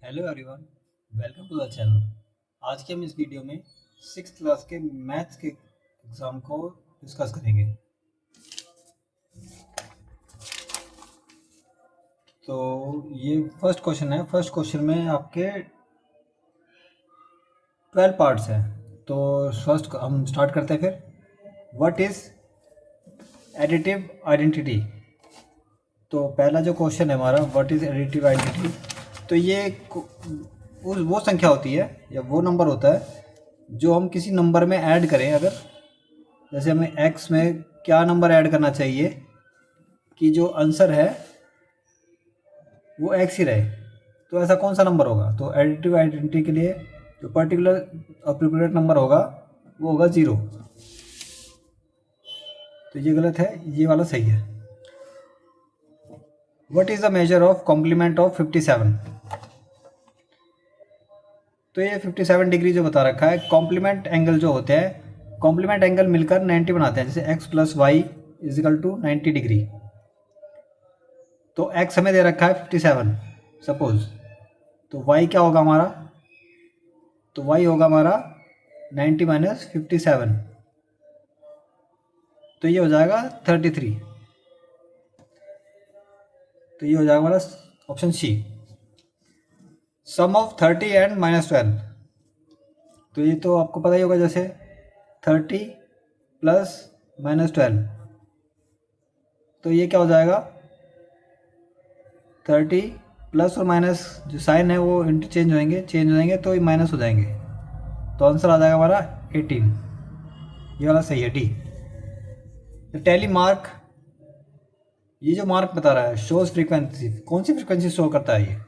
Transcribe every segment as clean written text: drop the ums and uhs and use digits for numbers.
Hello everyone, welcome to the channel. आज के हम इस वीडियो में 6th क्लास के मैथ्स के एग्ज़ाम को डिस्कस करेंगे। तो ये फर्स्ट क्वेश्चन है। फर्स्ट क्वेश्चन में आपके 12 पार्ट्स हैं। तो फर्स्ट हम स्टार्ट करते हैं। फिर व्हाट इज़ एडिटिव आइडेंटिटी। तो पहला जो क्वेश्चन है हमारा, व्हाट इज़ एडिटिव आइडेंटिटी। तो ये वो संख्या होती है या वो नंबर होता है जो हम किसी नंबर में ऐड करें। अगर जैसे हमें x में क्या नंबर ऐड करना चाहिए कि जो आंसर है वो x ही रहे, तो ऐसा कौन सा नंबर होगा। तो एडिटिव आइडेंटिटी के लिए जो पर्टिकुलर अप्रोप्रिएट नंबर होगा वो होगा 0। तो ये गलत है, ये वाला सही है। What is the measure of complement of 57। तो ये 57 डिग्री जो बता रखा है, कॉम्प्लीमेंट एंगल जो होते हैं, कॉम्प्लीमेंट एंगल मिलकर 90 बनाते हैं। जैसे x plus y equal to 90 degree. तो x हमें दे रखा है 57 सपोज। तो y क्या होगा हमारा, तो y होगा हमारा 90 माइनस 57। तो ये हो जाएगा 33। तो ये हो जाएगा हमारा option C. Sum of 30 and minus 12। तो ये तो आपको पता ही होगा, जैसे 30 प्लस माइनस 12। तो ये क्या हो जाएगा, 30 प्लस और माइनस जो साइन है वो इंटरचेंज होएंगे, चेंज हो जाएंगे तो ये माइनस हो जाएंगे। तो आंसर आ जाएगा हमारा 18। ये वाला सही है, डी। टैली मार्क, ये जो मार्क बता रहा है शोज फ्रीक्वेंसी, कौन सी फ्रीक्वेंसी शो करता है ये।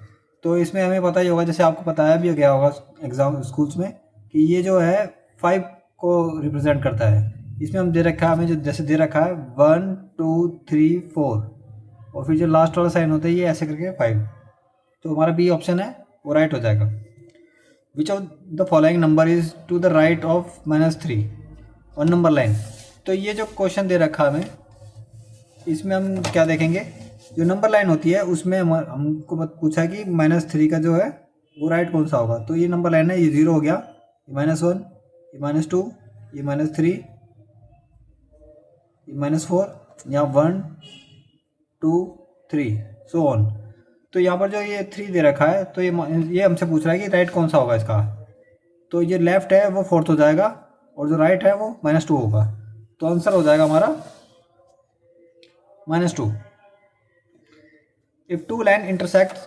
तो इसमें हमें पता ही होगा, जैसे आपको बताया भी गया होगा एग्जाम स्कूल्स में, कि ये जो है 5 को रिप्रेजेंट करता है। इसमें हम दे रखा है, हमें जो जैसे दे रखा है 1 2 3 4, और फिर जो लास्ट वाला साइन होता है ये ऐसे करके 5। तो हमारा बी ऑप्शन है वो राइट हो जाएगा। Which of the following number is to the right of -3 on number line. तो ये जो क्वेश्चन दे रखा है हमें, इसमें हम क्या देखेंगे, जो नंबर लाइन होती है उसमें हमको पूछा है कि -3 का जो है वो राइट कौन सा होगा। तो ये नंबर लाइन है, ये 0 हो गया, ये -1, ये -2, ये -3, ये -4, यहाँ 1 2 3 सो ऑन। तो यहाँ पर जो ये 3 दे रखा है, तो ये हमसे पूछ रहा है कि राइट कौन सा होगा इसका। तो ये लेफ्ट है वो 4th हो जाएगा, और जो राइट है वो -2 होगा। तो आंसर हो जाएगा हमारा -2। If two line intersect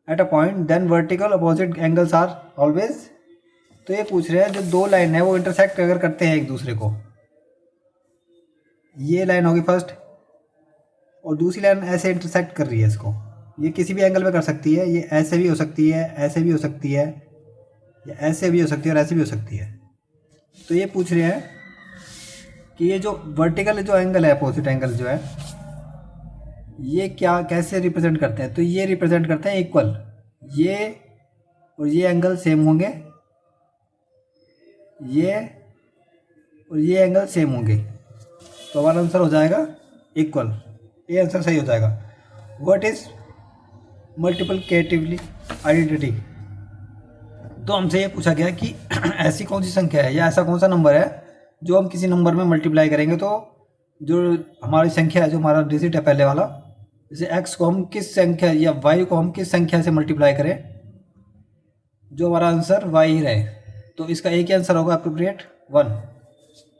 at a point then vertical opposite angles are always. तो ये पूछ रहे हैं जो दो लाइन है वो इंटरसेक्ट अगर करते हैं एक दूसरे को, ये लाइन होगी फर्स्ट, और दूसरी लाइन ऐसे इंटरसेक्ट कर रही है इसको, ये किसी भी एंगल में कर सकती है, ये ऐसे भी हो सकती है, ऐसे भी हो सकती है, या ऐसे भी हो सकती है और ऐसे भी हो सकती है। तो ये पूछ रहे हैं कि ये जो वर्टिकल जो एंगल है, अपोजिट एंगल जो है, ये क्या कैसे रिप्रेजेंट करते हैं। तो ये रिप्रेजेंट करते हैं इक्वल, ये और ये एंगल सेम होंगे, ये और ये एंगल सेम होंगे। तो हमारा आंसर हो जाएगा इक्वल, ये आंसर सही हो जाएगा। What is multiplicatively identity. तो हमसे ये पूछा गया कि ऐसी कौन सी संख्या है या ऐसा कौन सा नंबर है जो हम किसी नंबर में मल्टीप्लाई करेंगे तो जो हमारी संख्या है, जो हमारा डिजिट है पहले वाला, जैसे x को हम किस संख्या या y को हम किस संख्या से मल्टीप्लाई करें जो हमारा आंसर y ही रहे। तो इसका एक ही आंसर होगा अप्रोप्रिएट 1।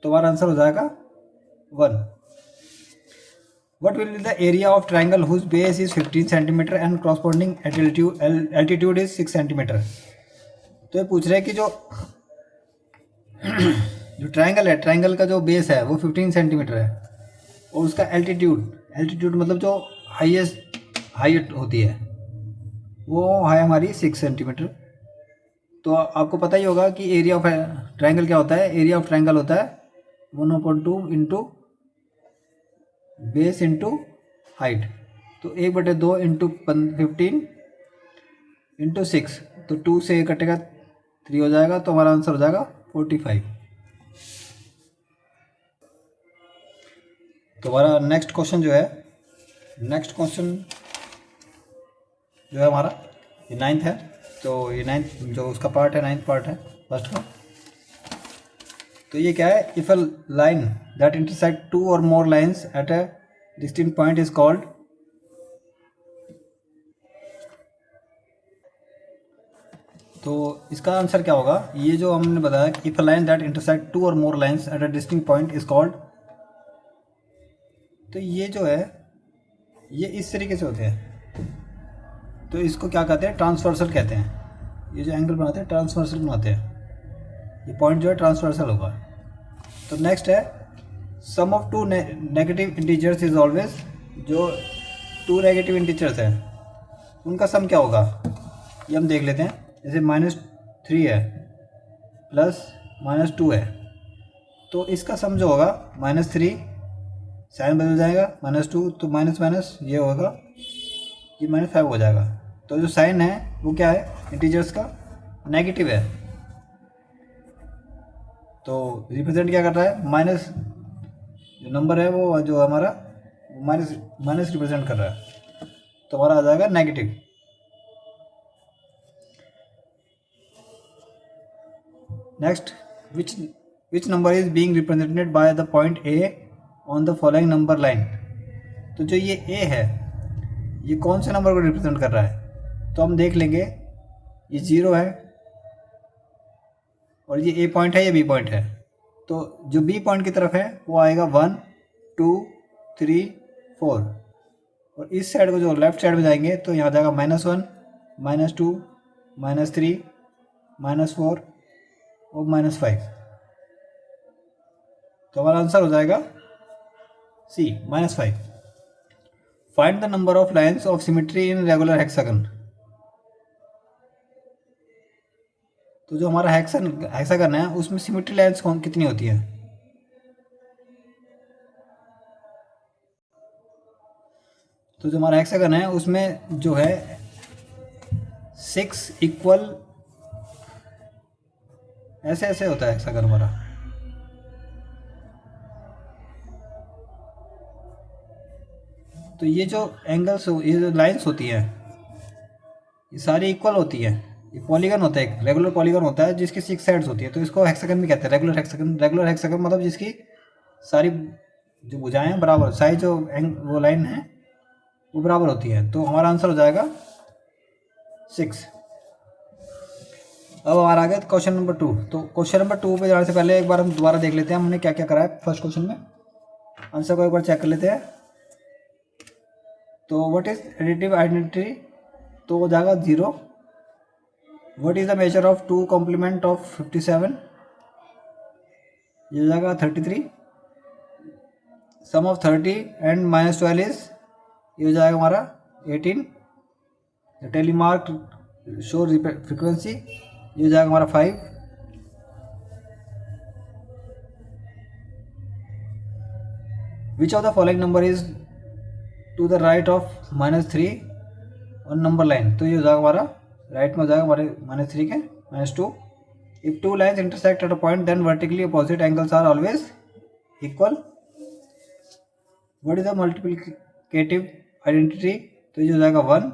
तो हमारा आंसर हो जाएगा 1। What will be the area of triangle whose base is 15 cm and corresponding altitude is 6 cm। तो ये पूछ रहे हैं कि जो ट्रायंगल है, ट्रायंगल का जो बेस है वो 15 सेंटीमीटर है, और उसका एल्टीट्यूड मतलब जो हाइट होती है वो है हमारी 6 सेंटीमीटर। तो आपको पता ही होगा कि एरिया ऑफ ट्रायंगल क्या होता है, एरिया ऑफ ट्रायंगल होता है 1/2 इंटू बेस इंटू हाइट। तो 1/2 इंटू 15 इंटू 6, तो 2 से कटेगा 3 हो जाएगा। तो हमारा आंसर हो जाएगा 45। तो हमारा नेक्स्ट क्वेश्चन जो है हमारा ये 9th है, तो ये 9th जो उसका पार्ट है 9th पार्ट है फर्स्ट का। तो ये क्या है, if a line that intersect two or more lines at a distinct point is called, तो इसका आंसर क्या होगा, ये जो हमने बताया कि if a line that intersect two or more lines at a distinct point is called, तो ये जो है ये इस तरीके से होते हैं, तो इसको क्या कहते हैं, ट्रांसवर्सल कहते हैं। ये जो एंगल बनाते हैं ट्रांसवर्सल बनाते हैं, ये पॉइंट जो है ट्रांसवर्सल होगा। तो नेक्स्ट है sum of two negative integers is always, जो टू नेगेटिव इंटीजर्स हैं उनका सम क्या होगा, ये हम देख लेते हैं। जैसे -3 है प्लस -2 है, तो इसका सम जो होगा -3 साइन बदल जाएगा, -2 तो माइनस माइनस ये होगा, ये -5 हो जाएगा। तो जो साइन है वो क्या है, इंटीजर्स का नेगेटिव है, तो रिप्रेजेंट क्या कर रहा है, माइनस, जो नंबर है वो जो हमारा माइनस माइनस रिप्रेजेंट कर रहा है, तो हमारा आ जाएगा negative. Next, which number is being represented by the point A on the following number line. तो जो ये ए है ये कौन से नंबर को रिप्रेजेंट कर रहा है, तो हम देख लेंगे ये 0 है और ये ए पॉइंट है, ये बी पॉइंट है, तो जो बी पॉइंट की तरफ है वो आएगा 1 2 3 4, और इस साइड को जो लेफ्ट साइड में जाएंगे तो यहाँ जाएगा -1 -2 -3 -4 और -5, तो हमारा आंसर हो जाएगा सी -5। Find the number of lines of symmetry in regular hexagon. तो जो हमारा हेक्सागन है उसमें सिमेट्री लाइन्स कितनी होती है, तो जो हमारा हेक्सागन है उसमें जो है 6 इक्वल ऐसे ऐसे होता है हेक्सागन हमारा। तो ये जो एंगल्स, ये जो लाइंस होती हैं ये सारी इक्वल होती हैं। ये पॉलीगन होता है, एक रेगुलर पॉलीगन होता है जिसकी 6 साइड्स होती है, तो इसको हेक्सागन भी कहते हैं, रेगुलर हेक्सागन। रेगुलर हेक्सागन मतलब जिसकी सारी जो भुजाएं हैं बराबर, सारी जो वो लाइन है वो बराबर होती है, तो हमारा आंसर हो जाएगा 6। अब हमारा आ गया क्वेश्चन नंबर 2। तो क्वेश्चन नंबर 2 पे जाने से पहले एक बार हम दोबारा देख लेते हैं हमने क्या क्या करा है फर्स्ट क्वेश्चन में, आंसर को एक बार चेक कर लेते हैं। तो व्हाट इज एडिटिव आइडेंटिटी, तो हो जाएगा 0। What is the measure of 2 complement of 57, ये हो जाएगा 33। सम ऑफ 30 एंड -12 इज, ये हो जाएगा हमारा 18। टेलीमार्क शो फ्रिक्वेंसी, ये हो जाएगा हमारा 5। Which of the following number is to the right of -3 on number line, तो ये हो जाएगा हमारा राइट में हो जाएगा हमारे -3 के -2। If two lines intersect at a point then vertically opposite angles are always equal. What is the multiplicative identity, तो ये हो जाएगा 1।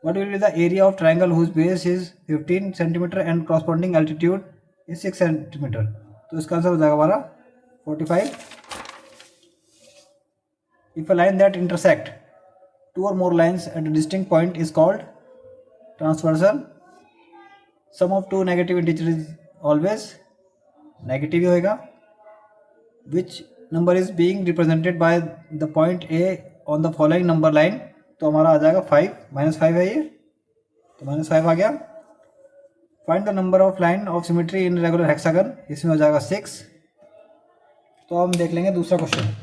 What will be the area of triangle whose base is 15 centimetre and corresponding altitude is 6 centimetre, तो इसका answer हो जाएगा हमारा 45। If a line that intersect 2 or more lines at a distinct point is called transversal. Sum of 2 negative integers is always negative ही होएगा. Which number is being represented by the point A on the following number line, तो हमारा आ जाएगा 5, -5 है ये, तो -5 आ गया। Find the number of line of symmetry in regular hexagon, इसमें हो जाएगा 6। तो हम देख लेंगे दूसरा question.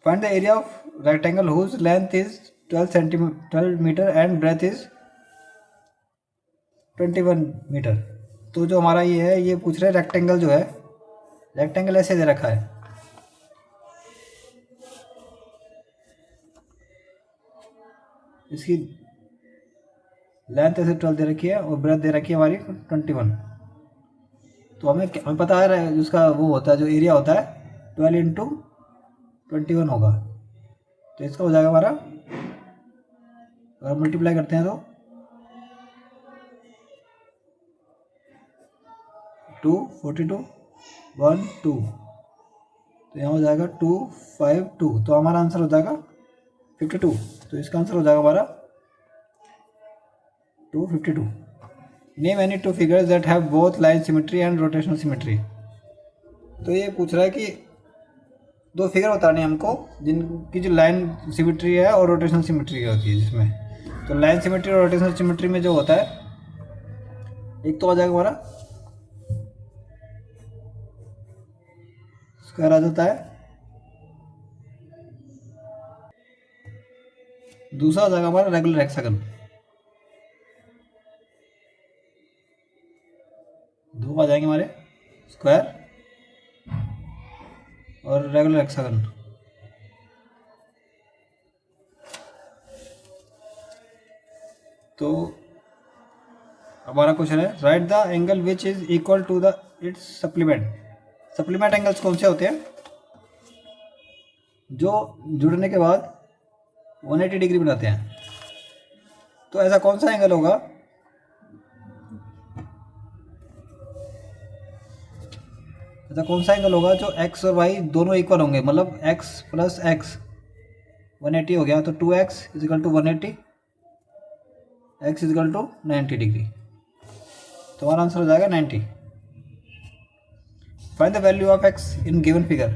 Find the area of rectangle whose length is 12 meter and breadth is 21 metre. तो जो हमारा ये है, ये पूछ रहे हैं रेक्टेंगल जो है, रेक्टेंगल ऐसे दे रखा है, इसकी लेंथ ऐसे 12 दे रखी है और ब्रेथ दे रखी है हमारी 21। तो हमें पता है उसका वो होता है, जो एरिया होता है 12 × 21 होगा, तो इसका हो जाएगा हमारा अगर मल्टीप्लाई करते हैं तो 2 42 1 2, तो यहाँ हो जाएगा 2 5 2, तो हमारा आंसर हो जाएगा 52। तो इसका आंसर हो जाएगा हमारा 252। Name any two figures that have both line symmetry and rotational symmetry. तो ये पूछ रहा है कि दो फिगर बताने हैं हमको जिनकी जो लाइन सिमेट्री है और रोटेशनल सिमेट्री होती है जिसमें। तो लाइन सिमेट्री और रोटेशनल सिमेट्री में जो होता है, एक तो आ जाएगा हमारा स्क्वायर आ जाता है, दूसरा आ जाएगा हमारा रेगुलर हेक्सागन, दो आ जाएंगे हमारे स्क्वायर और रेगुलर हेक्सागन। तो हमारा क्वेश्चन है right the angle which is equal to the its supplement. Supplement angles कौन से होते हैं? जो जुड़ने के बाद 180 डिग्री बनाते हैं। तो ऐसा कौन सा एंगल होगा ऐसा कौन सा एंगल होगा जो x और y दोनों इक्वल होंगे, मतलब x प्लस एक्स 180 हो गया, तो 2x equal to 180, x equal to 90 degree. तो हमारा आंसर हो जाएगा 90। Find the value of x in given figure.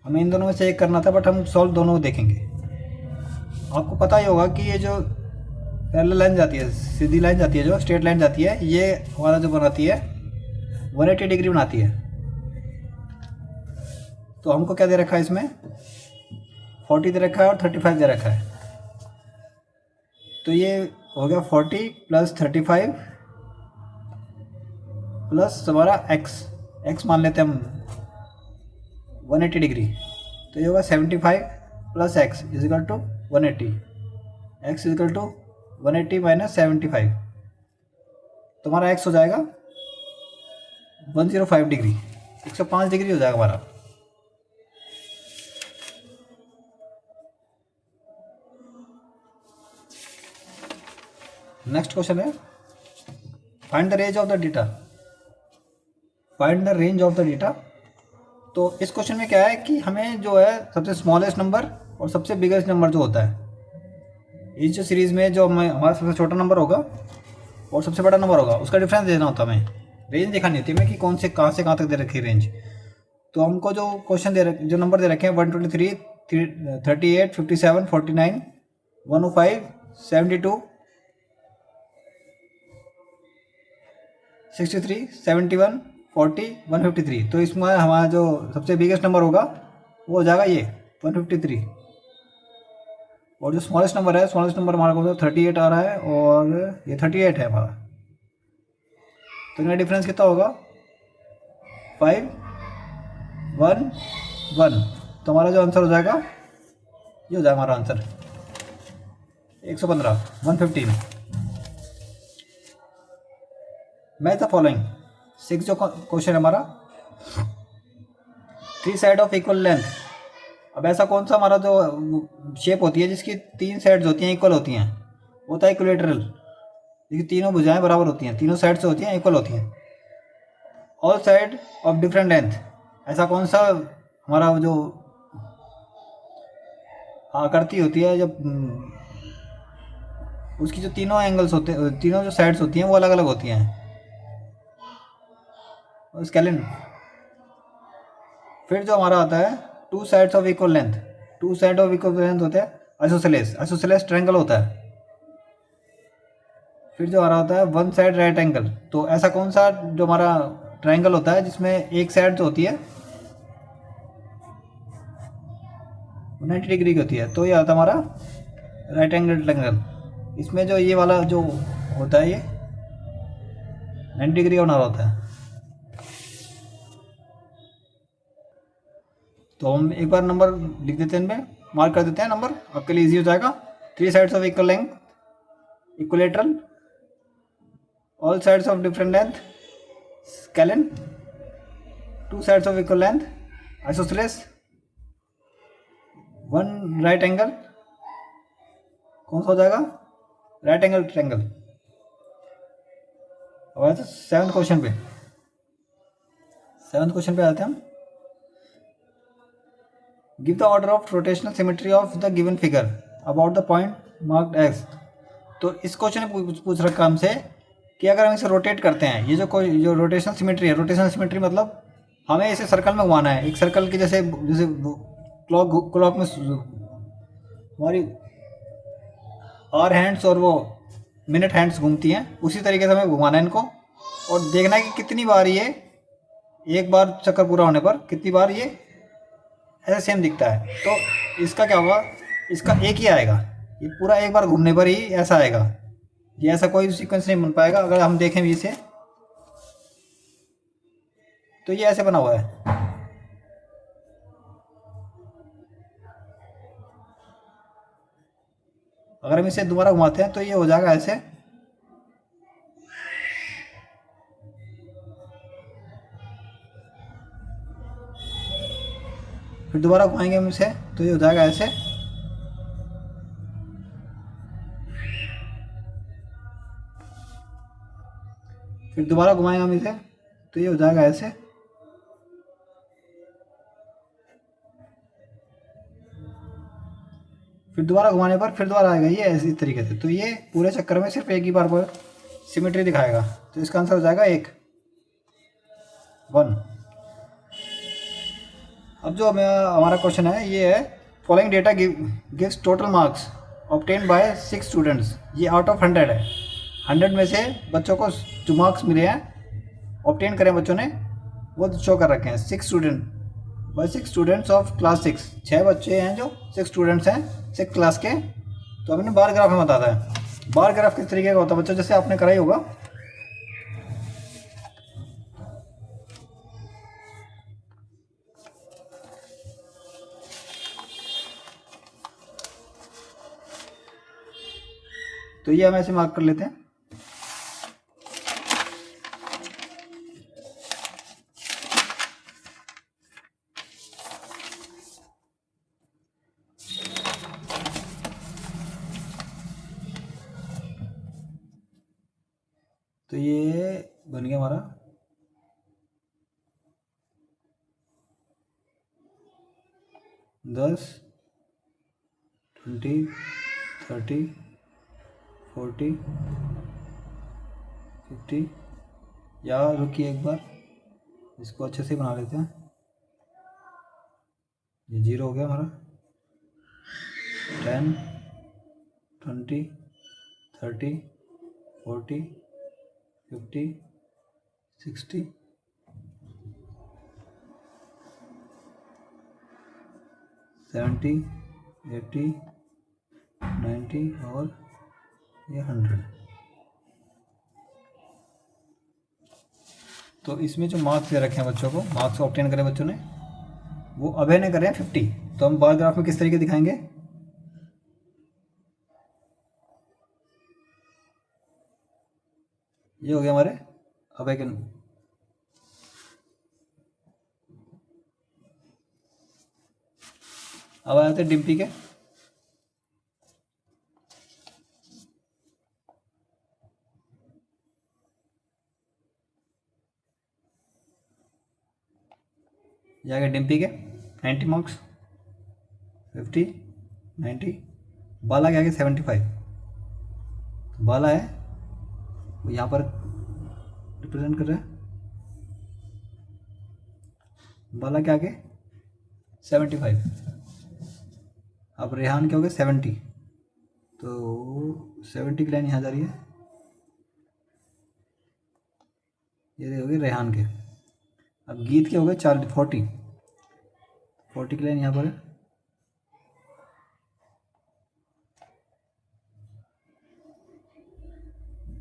हमें इन दोनों में से एक करना था, बट हम सॉल्व दोनों देखेंगे। आपको पता ही होगा कि ये जो पैरेलल लाइन जाती है, सीधी लाइन जाती है, जो स्ट्रेट लाइन जाती है, ये हमारा जो बनाती है 180 डिग्री बनाती है। तो हमको क्या दे रखा है इसमें? 40 दे रखा है और 35 दे रखा है। तो ये हो गया 40 प्लस 35 प्लस हमारा x मान लेते हैं हम 180 डिग्री। तो ये होगा 75 plus x equal to 180, x equal to 180 minus 75। तो हमारा x हो जाएगा 105 डिग्री, 105 डिग्री हो जाएगा हमारा। नेक्स्ट क्वेश्चन है find the range of the data. Find the range of the data. तो इस क्वेश्चन में क्या है कि हमें जो है सबसे स्मॉलेस्ट नंबर और सबसे बिगेस्ट नंबर जो होता है, इस जो सीरीज़ में जो हमारा सबसे छोटा नंबर होगा और सबसे बड़ा नंबर होगा, उसका डिफरेंस देना होता है हमें। रेंज दिखानी होती है हमें कि कौन से कहाँ से कहाँ तक दे रखी है रेंज। तो हमको जो क्वेश्चन जो नंबर दे रखे हैं 123, 38, 57, 49, 105, 72, 63, 71, 40, 153। तो इसमें हमारा जो सबसे बिगेस्ट नंबर होगा वो हो जाएगा ये 153। और जो स्मॉलेस्ट नंबर है, स्मॉलेस्ट नंबर हमारा कौन सा 38 आ रहा है और ये 38 है हमारा। तो इनका डिफरेंस कितना होगा 5, 1, 1। तो हमारा जो आंसर हो जाएगा ये हो जाएगा हमारा आंसर 115, 115। Match the following. 6 जो क्वेश्चन है हमारा, 3 साइड ऑफ इक्वल लेंथ। अब ऐसा कौन सा हमारा जो शेप होती है जिसकी 3 साइड्स होती हैं इक्वल होती हैं, वो होता है इक्विलेटरल। जिसकी तीनों भुजाएं बराबर होती हैं, तीनों साइड से होती हैं, इक्वल होती हैं। All side of different length. ऐसा कौन सा हमारा जो आकृति होती है जब उसकी जो तीनों एंगल्स होते हैं, तीनों जो साइड्स होती हैं वो अलग अलग होती हैं। स्केलिन। फिर जो हमारा आता है 2 sides of equal length. 2 side of equal length होते हैं आइसोसेलेस। आइसोसेलेस ट्रायंगल होता है। फिर जो हमारा होता है 1 साइड राइट एंगल। तो ऐसा कौन सा जो हमारा ट्रायंगल होता है जिसमें एक साइड जो होती है 90 डिग्री की होती है, तो ये आता है हमारा राइट एंगल ट्रायंगल। इसमें जो ये वाला जो होता है ये 90 डिग्री का बना होता है। तो हम एक बार नंबर लिख देते हैं, इनमें मार्क कर देते हैं नंबर, आपके लिए इजी हो जाएगा। 3 sides of equal length, equilateral, all sides of different length, scalene, 2 sides of equal length, isosceles, 1 right angle, कौन सा हो जाएगा? Right angle triangle. अब आते हैं सेवन्थ क्वेश्चन पे। सेवन्थ क्वेश्चन पे आते हैं हम। Give the order of rotational symmetry of the given figure about the point marked x. तो इस क्वेश्चन में पूछ रखा हमसे कि अगर हम इसे रोटेट करते हैं, ये जो रोटेशनल सिमेट्री है, रोटेशनल सिमेट्री मतलब हमें इसे सर्कल में घुमाना है, एक सर्कल की जैसे क्लॉक में हमारी आवर हैंड्स और वो मिनट हैंड्स घूमती हैं, उसी तरीके से हमें घुमाना है इनको और देखना है कि कितनी बार ये एक बार चक्कर पूरा होने पर कितनी बार ये ऐसा सेम दिखता है। तो इसका क्या होगा, इसका एक ही आएगा, ये पूरा एक बार घूमने पर ही ऐसा आएगा। ये ऐसा कोई सीक्वेंस नहीं बन पाएगा। अगर हम देखें भी इसे तो ये ऐसे बना हुआ है। अगर हम इसे दोबारा घुमाते हैं तो ये हो जाएगा ऐसे। फिर दोबारा घुमाएंगे हम इसे तो ये हो जाएगा ऐसे। फिर दोबारा घुमाएंगे हम इसे तो ये हो जाएगा ऐसे। फिर दोबारा घुमाने पर फिर दोबारा आएगा ये ऐसी तरीके से। तो ये पूरे चक्कर में सिर्फ एक ही बार पर सिमेट्री दिखाएगा। तो इसका आंसर हो जाएगा 1। अब जो हमारा क्वेश्चन है ये है, following data gives total marks obtain bye 6 students. ये आउट ऑफ 100 है। 100 में से बच्चों को जो मार्क्स मिले हैं, ऑब्टेन करें बच्चों ने, वो शो कर रखे हैं। 6 स्टूडेंट्स ऑफ क्लास 6। 6 बच्चे हैं जो 6 स्टूडेंट्स हैं 6 क्लास के। तो हमने बार ग्राफ में बताता है। बार ग्राफ किस तरीके का होता है बच्चों, जैसे आपने करा ही होगा। तो ये हम ऐसे मार्क कर लेते हैं। तो ये बन गया हमारा 10, 20, 30, 40, 50। या रुकिए एक बार, इसको अच्छे से बना लेते हैं। ये 0 हो गया हमारा। 10, 20, 30, 40, 50, 60, 70, 80, 90 और ये 100। तो इसमें जो मार्क्स दे रखे हैं बच्चों को, मार्क्स ऑब्टेन करें बच्चों ने, वो अभय ने करें 50। तो हम बार ग्राफ में किस तरीके दिखाएंगे, ये हो गया हमारे अभय के। अब आए थे डिम्पी के। ये आ गए डिम्पी के 90 मार्क्स, 50, 90। बाला के आगे 75। बाला है वो यहाँ पर रिप्रेजेंट कर रहा है। बाला के आगे 75। अब रेहान के हो गए 70। तो 70 की लाइन यहाँ जा रही है, ये हो गए रेहान के। अब गीत के हो गए 40 की लाइन यहाँ पर है।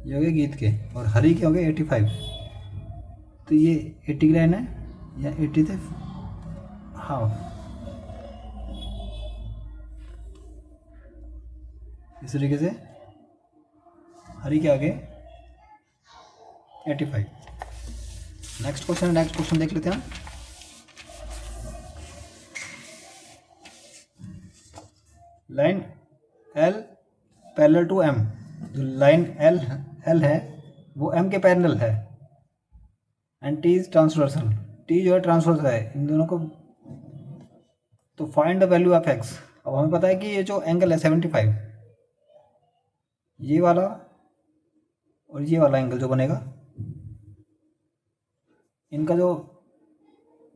ये हो गए गीत के। और हरी के हो गए 85। तो ये 80 की लाइन है या 80 थे हाफ। इस तरीके से हरी के आगे 85। नेक्स्ट क्वेश्चन देख लेते हैं। लाइन पैरेलल टू एम, जो लाइन एल एल है वो एम के पैरेलल है, and T is transversal, T जो है ट्रांसवर्स है इन दोनों को। तो find the value of x. अब हमें पता है कि ये जो एंगल है 75, ये वाला और ये वाला एंगल जो बनेगा, इनका जो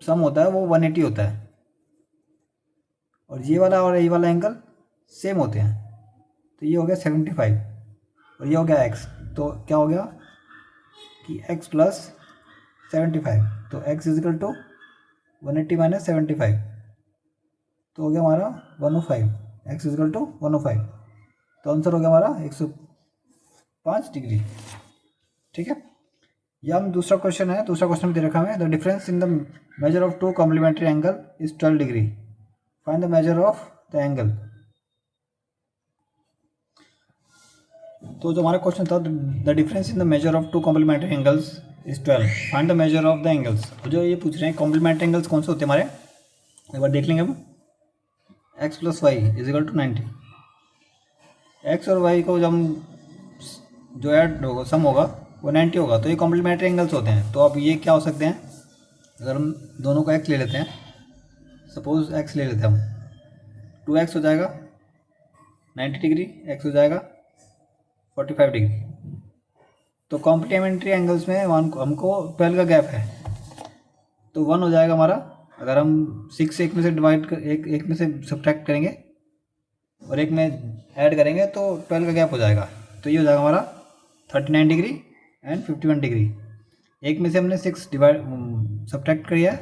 सम होता है वो 180 होता है, और ये वाला एंगल सेम होते हैं। तो ये हो गया 75 और ये हो गया x। तो क्या हो गया कि x प्लस 75, तो x इजिकल टू 180 माइनस 75, तो हो गया हमारा 105, x इजिकल टू 105। तो आंसर हो गया हमारा 105 डिग्री। ठीक है, यह हम दूसरा क्वेश्चन है, दूसरा क्वेश्चन दे रखा है, the difference in the measure of two complementary angle is 12 degree, find the measure of the angle. तो जो हमारा क्वेश्चन था, the difference in the measure of two complementary angles is 12, find the measure of the angles. जो ये पूछ रहे हैं complementary angles कौन से होते हैं हमारे, एक बार देख लेंगे हम। x plus y equal to 90, x और वाई को जब जो ऐड होगा सम होगा वो 90 होगा, तो ये कॉम्प्लीमेंट्री एंगल्स होते हैं। तो अब ये क्या हो सकते हैं, अगर हम दोनों को x ले लेते हैं, सपोज x ले लेते हैं हम, 2x हो जाएगा 90 डिग्री, x हो जाएगा 45 डिग्री। तो कॉम्प्लीमेंट्री एंगल्स में हमको 12 का गैप है, तो 1 हो जाएगा हमारा। अगर हम 6 एक में से डिवाइड कर एक में से सब्ट्रैक्ट करेंगे और एक में ऐड करेंगे तो 12 का गैप हो जाएगा। तो ये हो जाएगा हमारा 39 डिग्री एंड 51 डिग्री। एक में से हमने 6 डिवाइड सब्ट्रैक्ट किया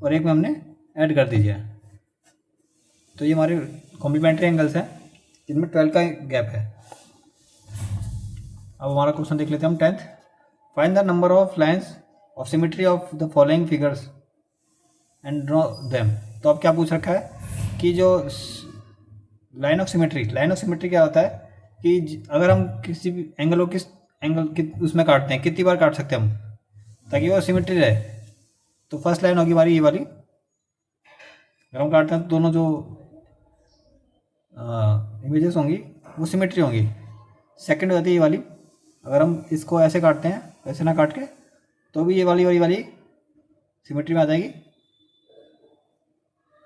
और एक में हमने ऐड कर दीजिए। तो ये हमारे कॉम्प्लीमेंट्री एंगल्स हैं जिनमें 12 का गैप है। अब हमारा क्वेश्चन देख लेते हैं हम 10th, find the number of lines of symmetry of the following figures and draw them. तो अब क्या पूछ रखा है कि जो लाइन ऑफ सिमेट्री क्या होता है कि अगर हम किसी भी एंगल को किस एंगल उसमें काटते हैं, कितनी बार काट सकते हैं हम ताकि वो सिमेट्री रहे। तो फर्स्ट लाइन होगी हमारी ये वाली, अगर हम काटते हैं तो दोनों जो इमेजेस होंगी वो सिमेट्री होंगी। सेकंड होती है ये वाली, अगर हम इसको ऐसे काटते हैं, ऐसे ना काट के, तो भी ये वाली सिमेट्री में आ जाएगी।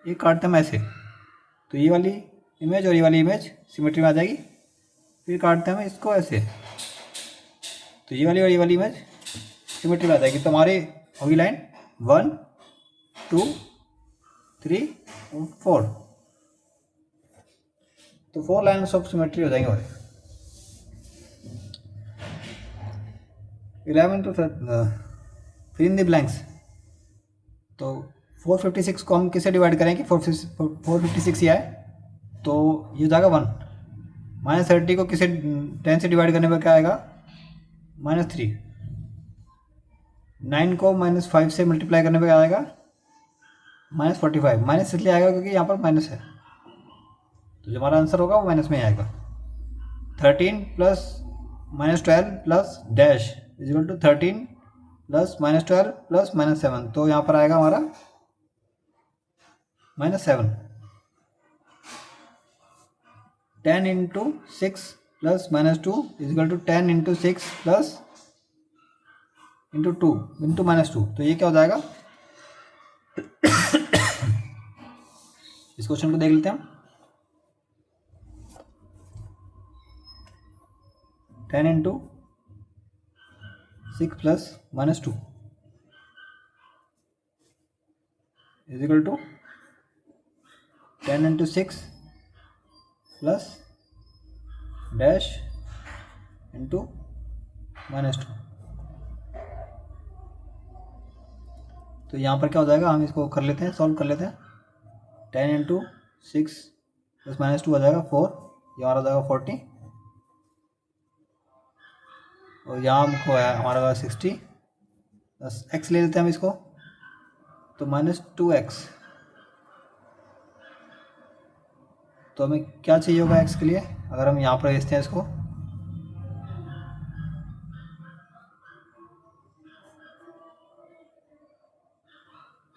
ये काटते हैं ऐसे, तो ये वाली इमेज और ये वाली इमेज सिमेट्री में आ जाएगी। फिर काटते हैं इसको ऐसे, तो ये वाली और ये वाली इमेज सिमेट्री में आ जाएगी। तो हमारी होगी लाइन 1 2 3 और 4, तो 4 लाइन्स ऑफ सिमेट्री हो जाएंगे हमारे। 11 टू फिर इन द ब्लैंक्स। तो 456 को हम किससे डिवाइड करें कि 456 ही आए, तो ये हो जाएगा 1। -30 को किसे 10 से डिवाइड करने पर क्या आएगा, -3। 9 को -5 से मल्टीप्लाई करने पर क्या आएगा, -45। माइनस इसलिए आएगा क्योंकि यहाँ पर माइनस है, तो जो हमारा आंसर होगा वो माइनस में ही आएगा। 13 plus -12 plus dash equal to 13 plus -12 plus -7, तो यहाँ पर आएगा हमारा -7। 10 into 6 plus -2 equal to 10 into 6 plus into 2 into -2, तो ये क्या हो जाएगा। इस क्वेश्चन को देख लेते हैं हम। 10 into 6 plus -2 equal to 10 into 6 plus dash into -2। तो यहाँ पर क्या हो जाएगा, हम इसको कर लेते हैं, सॉल्व कर लेते हैं। 10 इंटू 6 प्लस -2 हो जाएगा 4, यहाँ हो जाएगा 40, और यहाँ हमको है हमारा 60 प्लस x ले लेते हैं हम इसको, तो -2x। तो हमें क्या चाहिए होगा x के लिए, अगर हम यहाँ पर भेजते हैं इसको,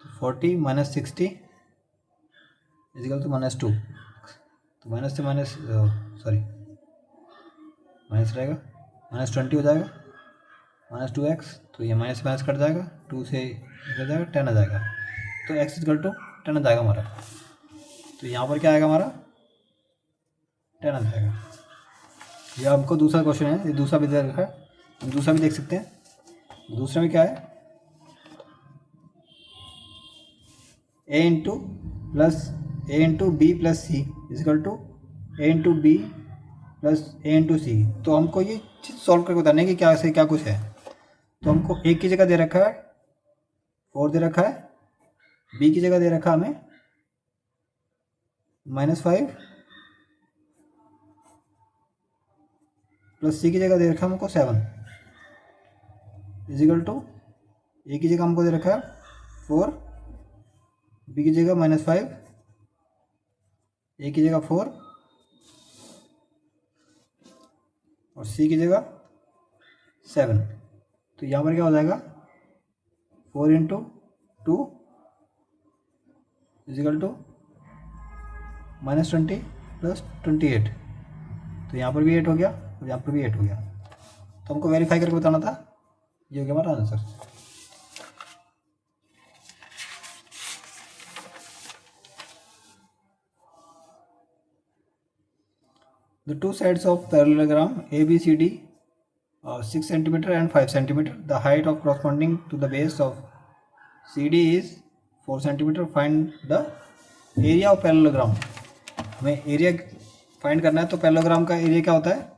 तो 40 - 60 इजिकल टू -2, तो माइनस से माइनस सॉरी माइनस रहेगा, -20 हो जाएगा, -2x, तो ये माइनस माइनस कट जाएगा, 2 से कट जाएगा, 10 आ जाएगा, तो x इक्वल टू 10 आ जाएगा हमारा। तो यहाँ पर क्या आएगा हमारा 10 आ जाएगा। ये हमको दूसरा क्वेश्चन है, ये दूसरा भी दे रखा है, हम दूसरा भी देख सकते हैं। दूसरे में क्या है, a into B plus C is equal to a into B plus a into C. तो हमको ये चीज़ सॉल्व करके बताने की क्या से क्या कुछ है। तो हमको a की जगह दे रखा है 4 दे रखा है, b की जगह दे रखा हमें -5 प्लस सी की जगह दे रखा हमको 7 इजिकल टू ए की जगह हमको दे रखा है 4, बी की जगह -5, ए की जगह 4 और सी की जगह 7। तो यहाँ पर क्या हो जाएगा 4 इंटू 2 इजिकल टू -20 प्लस 28। तो यहाँ पर भी 8 हो गया और यहाँ पर भी 8 हो गया। तो हमको वेरीफाई करके बताना था, ये हो गया हमारा answer. The two sides of parallelogram ABCD are 6 cm and 5 cm. The height of corresponding to the base of CD is 4 cm. Find the area of parallelogram. हमें एरिया फाइंड करना है। तो पैरेललोग्राम का एरिया क्या होता है,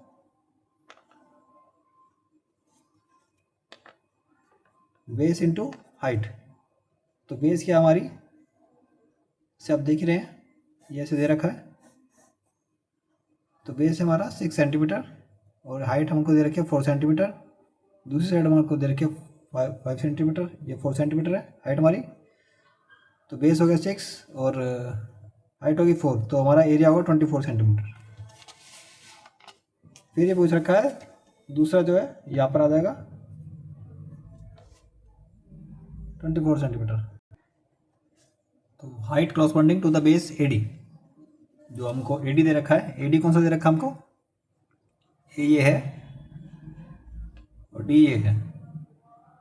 base into height. तो base क्या हमारी से आप देख रहे हैं, ये ऐसे दे रखा है। तो बेस है हमारा 6 सेंटीमीटर और हाइट हमको दे रखी है 4 सेंटीमीटर। दूसरी साइड हमको दे रखी है 5 सेंटीमीटर, ये 4 सेंटीमीटर है हाइट हमारी। तो बेस हो गया 6 और हाइट होगी 4, तो हमारा एरिया होगा 24 सेंटीमीटर। फिर ये पूछ रखा है दूसरा जो है यहाँ पर आ जाएगा 24 सेंटीमीटर। तो height corresponding to the base AD, जो हमको एडी दे रखा है, एडी कौन सा दे रखा है हमको, ये है और डी ये है,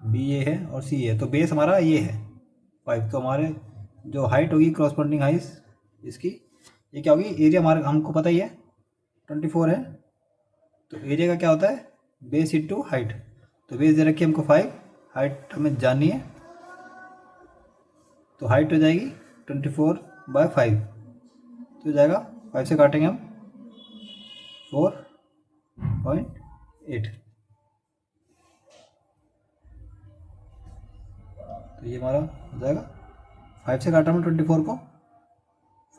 बी ये है और सी ये है। तो बेस हमारा ये है 5। तो हमारे जो हाइट होगी कॉरस्पॉन्डिंग हाइट इसकी, ये क्या होगी, एरिया हमारा हमको पता ही है 24 है। तो एरिया का क्या होता है, बेस इंटू हाइट। तो बेस दे रखी है हमको 5, हाइट हमें जाननी है। तो हाइट हो जाएगी 24/5, तो हो जाएगा 5 से काटेंगे हम 4.8। तो ये हमारा हो जाएगा 5 से काटा हमने 24 को,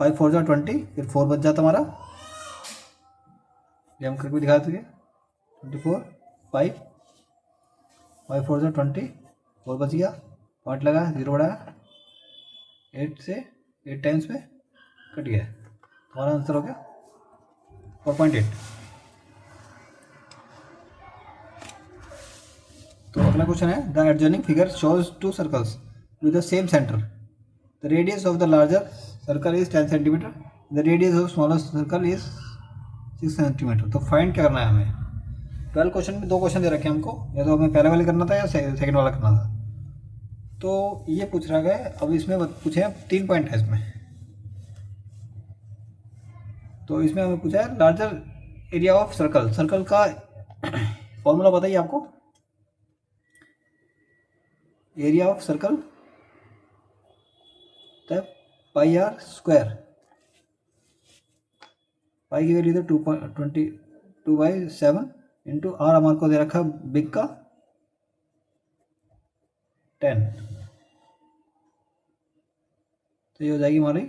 5 4 20, फिर 4 बच जाता हमारा। ये हम करके दिखा देंगे 24 5 5 4 20, 4 बच गया, पॉइंट लगा, 0 बढ़ाया, 8 से 8 टाइम्स पे कट गया। हमारा आंसर हो गया 4.8। तो अगला क्वेश्चन है, the adjoining figure shows 2 circles with the same centre. The radius of the larger circle is 10 centimetre, the radius of smaller circle is 6 centimetre. तो फाइंड क्या करना है हमें। 12 क्वेश्चन में 2 क्वेश्चन दे रखे हैं हमको, या तो हमें पहले वाले करना था या सेकंड वाला करना था। तो ये पूछ रहा है, अब इसमें पूछे हैं 3 पॉइंट है इसमें। तो इसमें हमें पूछा है larger area of circle. Circle का फॉर्मूला बताइए आपको, एरिया ऑफ सर्कल तब पाई आर स्क्वायर, पाई की वैल्यू तो 2.22/7 इंटू आर हमारे को दे रखा बिग का 10। तो ये हो जाएगी हमारी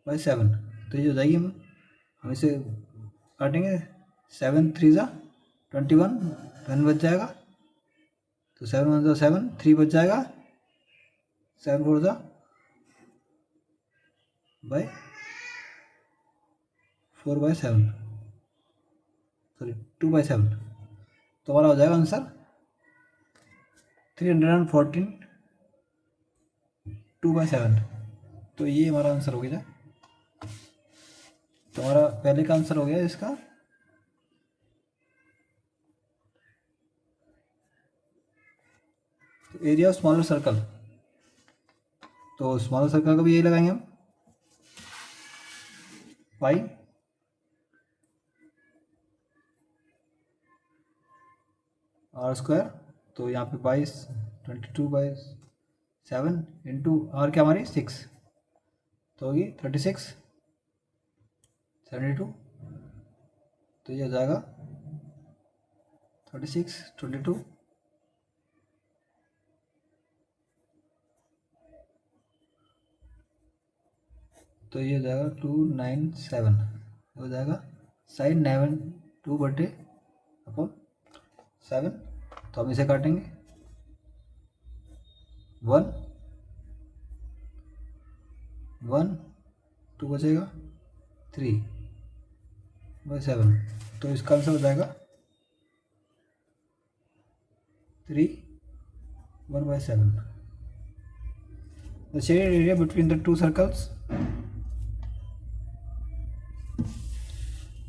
7। तो ये हो जाएगी, हम इसे काटेंगे 7 3 ज़ा 21, 10 बच जाएगा। तो 7 1 ज़ा 7, 3 बच जाएगा, 7 4 ज़ा 4/7, सॉरी 2/7। तो हमारा हो जाएगा आंसर 314 2/7। तो ये हमारा आंसर हो गया। तो हमारा पहले का आंसर हो गया इसका एरिया ऑफ स्मॉलर सर्कल, तो स्मॉलर सर्कल का भी यही लगाएंगे हम, पाई आर स्क्वायर। तो यहाँ पे 22/7 इंटू आर क्या हमारी 6, तो होगी 36 72, तो ये हो जाएगा 36 22, तो ये हो जाएगा 297 हो जाएगा साइन 92/7। तो हम इसे काटेंगे 1 1 2 बचेगा 3/7, तो इसका आंसर हो जाएगा 3 1/7। The shaded area between the two circles,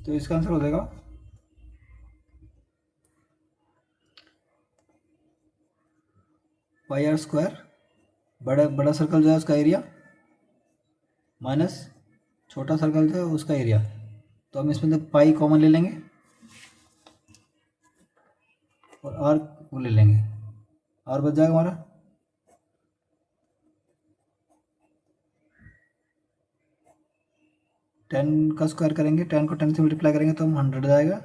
तो इसका आंसर हो जाएगा पाई आर स्क्वायर, बड़ा सर्कल जो है उसका एरिया माइनस छोटा सर्कल जो है उसका एरिया। तो हम इसमें पाई कॉमन ले लेंगे और आर को ले लेंगे, आर बच जाएगा हमारा 10 का स्क्वायर करेंगे, 10 को 10 से मल्टीप्लाई करेंगे तो हम 100 जाएगा,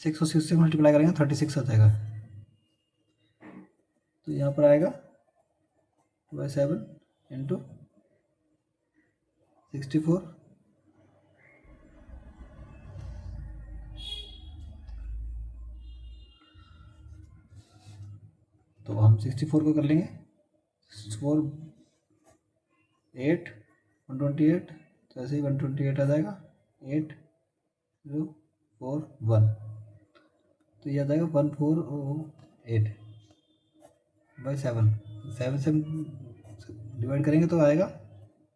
6 को 6 से मल्टीप्लाई करेंगे 36 आ जाएगा। तो यहाँ पर आएगा 2/7 इंटू 64, तो हम 64 को कर लेंगे 4 8 128, तो ऐसे ही 128 आ जाएगा 8 0 4 1, तो ये आ जाएगा 1408/7। 7 से डिवाइड करेंगे तो आएगा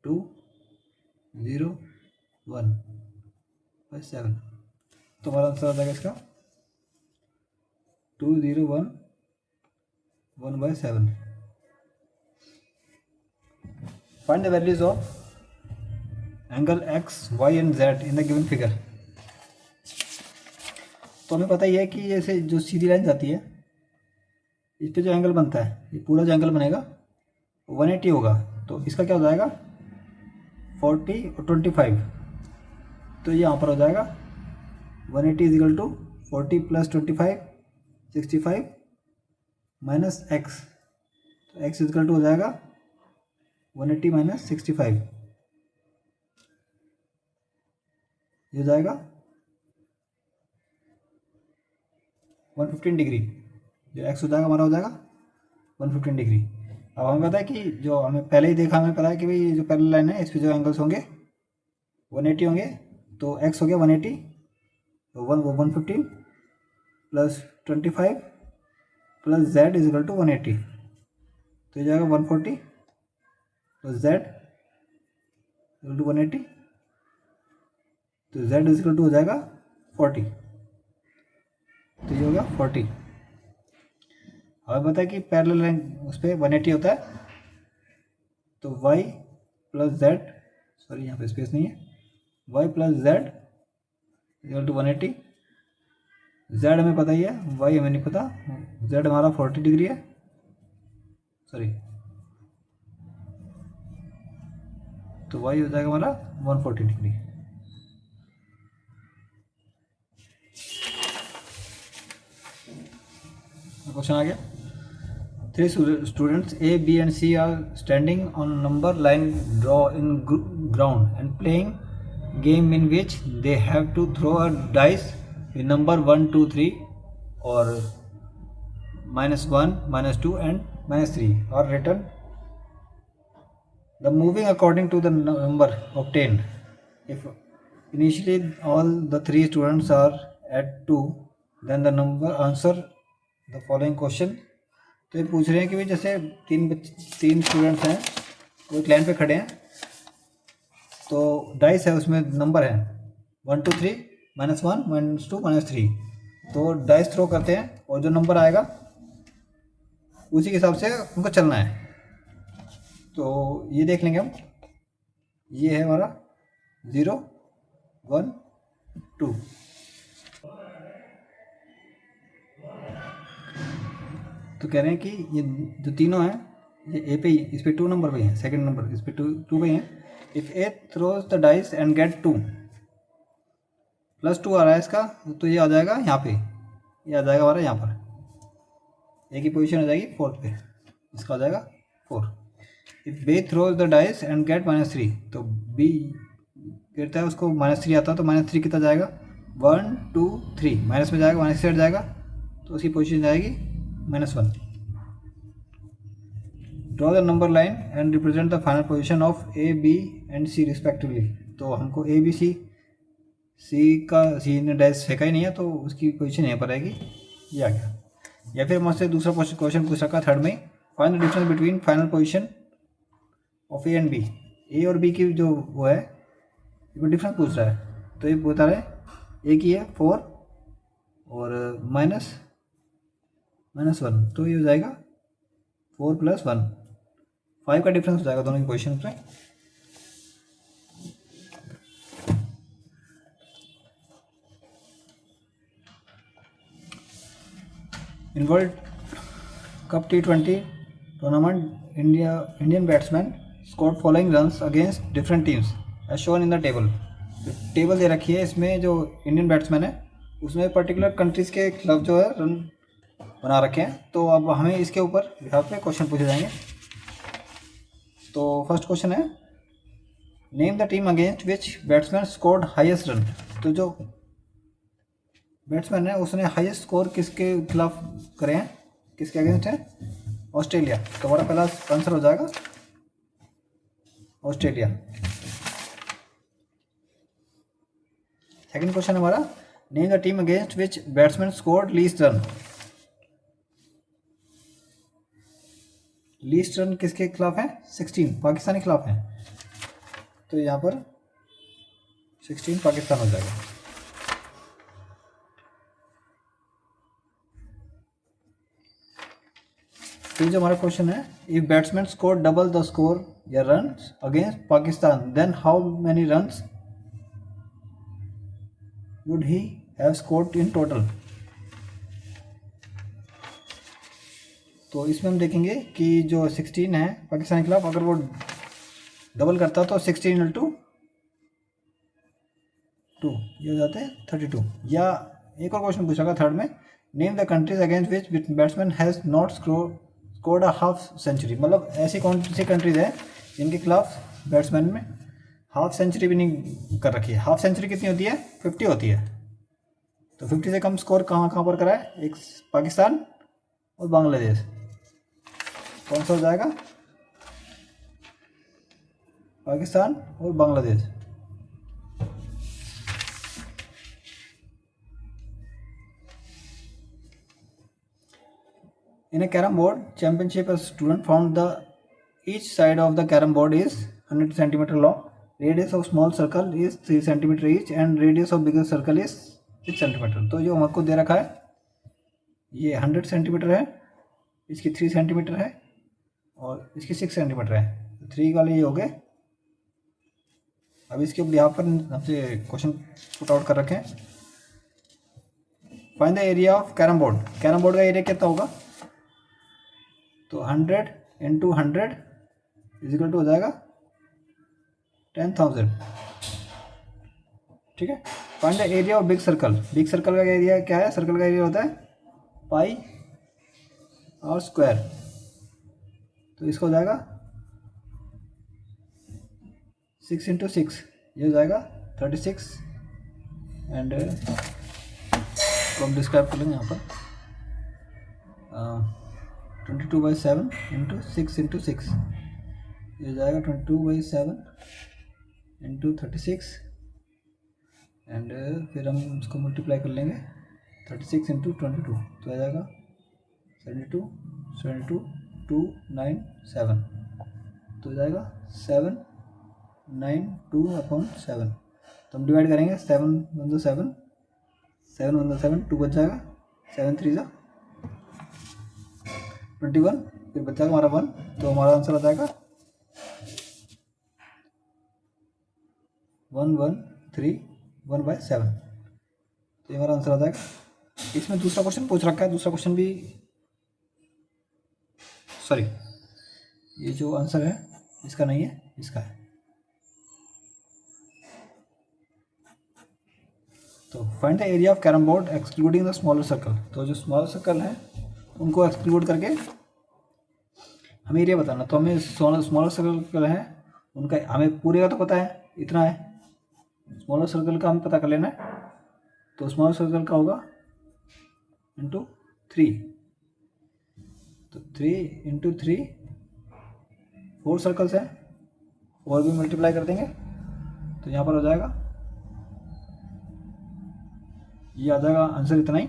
201/7, तो हमारा आंसर आ जाएगा इसका 2011/7। Find the values of angle x, y and z in the given figure. तो हमें पता ही है कि जैसे जो सीधी लाइन जाती है इस पे जो एंगल बनता है, ये पूरा जो एंगल बनेगा 180 होगा, तो इसका क्या हो जाएगा 40 और 25, तो ये यहाँ पर हो जाएगा 180 = 40 + 25 65 माइनस x, तो x = हो जाएगा 180 - 65, ये हो जाएगा 115 डिग्री, जो x हो जाएगा हमारा हो जाएगा 115 डिग्री। अब हमें पता है कि जो हमें पहले ही देखा, हमें पता है कि भाई जो पैरेलल लाइन है इस पर जो एंगल्स होंगे 180 होंगे, तो x हो गया 180, तो 115 + 25 + z = 180, तो ये जाएगा 140, तो z = 180, तो z = हो जाएगा 40, तो ये हो गया 40। हमें पता है कि पैरेलल लाइन उस पर 180 होता है, तो y + z, सॉरी यहाँ पे स्पेस नहीं है, y + z = 180, z हमें पता ही है, y हमें नहीं पता, z हमारा 40 डिग्री है, सॉरी, तो y हो जाएगा हमारा 140 डिग्री। क्वेश्चन आ गया, 3 students A, B and C are standing on a number line draw in ground and playing game in which they have to throw a dice with number 1 2 3 or -1 -2 and -3 are written. The moving according to the number obtained. If initially all the 3 students are at 2, then the number answer the following question. तो ये पूछ रहे हैं कि भाई जैसे तीन students हैं, वो एक लाइन पे खड़े हैं, तो डाइस है उसमें नंबर है 1 2 3 -1 -2 -3, तो डाइस थ्रो करते हैं और जो नंबर आएगा उसी के हिसाब से उनको चलना है। तो ये देख लेंगे हम, ये है हमारा 0 1 2। तो कह रहे हैं कि ये जो तीनों हैं ये ए पे ही, इस पे 2 नंबर पे हैं, सेकंड नंबर इस पे 2 पे हैं। If A throws the dice and get 2 +2 आ रहा है इसका, तो ये आ जाएगा यहाँ पे, ये आ जाएगा हमारा यहाँ पर, ए की पोजीशन हो जाएगी 4th पे, इसका आ जाएगा 4। If B throws the dice and get -3, तो बी गिरता है उसको -3 आता है, तो -3 कितना जाएगा 1 2 3, माइनस में जाएगा, -3 हट जाएगा, तो उसकी पोजीशन जाएगी -1। Draw the number line and represent the final position of A B and C respectively. तो हमको ए बी सी ने डैश फेंका ही नहीं है, तो उसकी पोजीशन यहाँ पर आएगी, ये आ गया। या फिर मुझसे दूसरा क्वेश्चन पूछ रखा थर्ड में, find the difference between final position of A and B. A और बी की जो वो है ये डिफरेंस पूछ रहा है, तो ये बता रहे हैं ए की है 4 और -1, तो ये हो जाएगा 4 + 1, 5 का डिफरेंस हो जाएगा दोनों की पोजीशन में। In world cup T20 tournament Indian batsman scored following runs against different teams as shown in the table. Table दे रखी है, इसमें जो इंडियन बैट्समैन है उसमें पर्टिकुलर कंट्रीज़ के खिलाफ जो है रन बना रखे हैं। तो अब हमें इसके ऊपर यहाँ पे क्वेश्चन पूछे जाएंगे। तो फर्स्ट क्वेश्चन है, name the team against which batsman scored highest run. तो जो बैट्समैन है उसने हाईएस्ट स्कोर किसके खिलाफ करे हैं, किसके अगेंस्ट है, ऑस्ट्रेलिया। तो हमारा पहला आंसर हो जाएगा ऑस्ट्रेलिया। सेकंड क्वेश्चन हमारा, name the team against which batsman scored least run. Least run किसके खिलाफ है, 16, पाकिस्तान के खिलाफ है। तो यहाँ पर 16 पाकिस्तान हो जाएगा। फिर जो हमारा क्वेश्चन है, if batsman score double the score या run against Pakistan then how many runs would he have scored in total. तो इसमें हम देखेंगे कि जो 16 है पाकिस्तान के खिलाफ, अगर वो डबल करता तो 16 × 2 ये हो जाते हैं 32। या एक और क्वेश्चन पूछा थर्ड में, name the countries against which batsman has not scored a half century. मतलब ऐसी कौन सी कंट्रीज है जिनके खिलाफ बैट्समैन में हाफ सेंचुरी भी नहीं कर रखी है। हाफ सेंचुरी कितनी होती है, 50 होती है। तो 50 से कम स्कोर कहाँ पर करा है, एक पाकिस्तान और बांग्लादेश। कौन सा हो जाएगा, पाकिस्तान और Bangladesh. In a carom board championship, a student found each side of the carom board is 100 cm long. Radius of small circle is 3 cm each and radius of bigger circle is 6 cm. तो जो हमको दे रखा है ये 100 centimetre है, इसकी 3 centimetre है और इसकी 6 सेंटीमीटर है। तो 3 वाले ये हो गए। अब इसके यहाँ पर हमसे क्वेश्चन पुट आउट कर रखे हैं, find the area of carrom board. Carrom board का एरिया कितना होगा, तो 100 × 100 = हो जाएगा 10,000। ठीक है। Find the area of big circle. Big circle का एरिया क्या है, सर्कल का एरिया होता है पाई और स्क्वायर। तो इसका हो जाएगा 6 × 6, ये हो जाएगा 36। एंड हम डिस्क्राइब कर लेंगे यहाँ पर 22/7 × 6 × 6, ये हो जाएगा 22/7 × 36। एंड फिर हम इसको मल्टीप्लाई कर लेंगे 36 × 22, तो आ जाएगा 72 72 297, तो हो जाएगा 792/7। तो हम डिवाइड करेंगे 7 × 7, 7 × 7 2 बच जाएगा, 7 × 3 = 21, फिर बचा हमारा 1, तो हमारा आंसर आ जाएगा 1131/7। तो ये हमारा आंसर आ जाएगा। इसमें दूसरा क्वेश्चन पूछ रखा है, दूसरा क्वेश्चन भी सॉरी, ये जो आंसर है इसका नहीं है, इसका है। तो find the area of carrom board excluding the smaller circle. तो जो स्मॉलर सर्कल है उनको एक्सक्लूड करके हमें एरिया बताना। तो हमें स्मॉलर सर्कल है उनका, हमें पूरे का तो पता है इतना है, स्मॉलर सर्कल का हमें पता कर लेना है। तो स्मॉलर सर्कल का होगा इंटू 3, तो 3 इंटू 3, 4 सर्कल्स हैं, और भी मल्टीप्लाई कर देंगे तो यहाँ पर हो जाएगा, ये आ जाएगा आंसर इतना ही,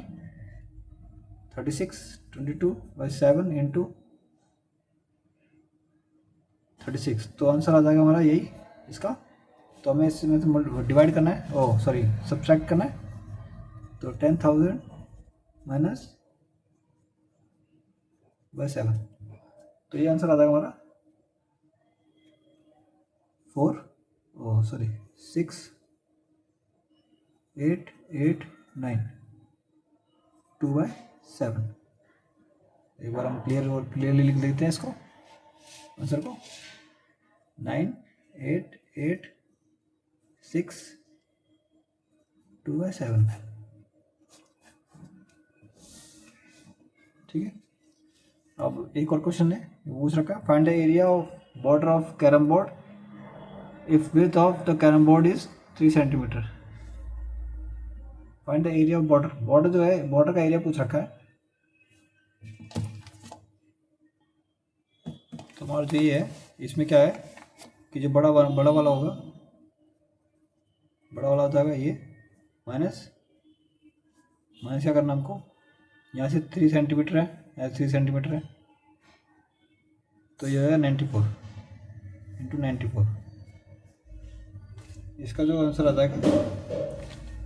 36, 22/7 इंटू 36। तो आंसर आ जाएगा हमारा यही इसका। तो हमें इसमें से डिवाइड करना है, ओह सॉरी सब्ट्रैक्ट करना है। तो 10,000 -/7, तो ये आंसर आ जाएगा हमारा 6, 8, 8, 9, 2/7। एक बार हम क्लियरली लिख देते हैं इसको, आंसर को, 9, 8, 8, 6, 2/7। ठीक है। अब एक और क्वेश्चन है, पूछ रखा है find the area of border of carrom board if width of the carrom board is 3 centimetre. Find the area of border, border जो है बॉर्डर का एरिया पूछ रखा है। तो हमारा जो ये है इसमें क्या है कि जो बड़ा वाला होगा, बड़ा वाला हो जाएगा ये, माइनस क्या करना हमको, यहाँ से 3 सेंटीमीटर है, यहाँ 3 सेंटीमीटर है, तो ये है 94 इंटू 94। इसका जो आंसर आ जाएगा,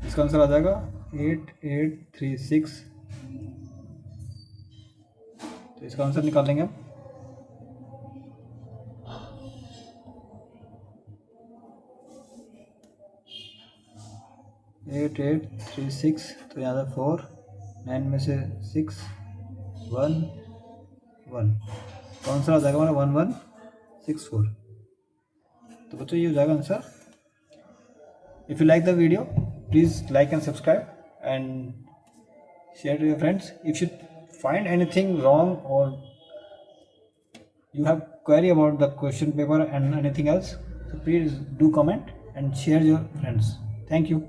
इसका आंसर आ जाएगा 8836। तो इसका आंसर निकालेंगे हम, एट 836। तो यहाँ से 4, 9 में से 6, 1, 1। तो आंसर आ जाएगा हमारा 1164। तो बच्चों ये हो जाएगा answer. If you like the video please like and subscribe and share to your friends. If you find anything wrong or you have query about the question paper and anything else, so please do comment and share your friends. Thank you.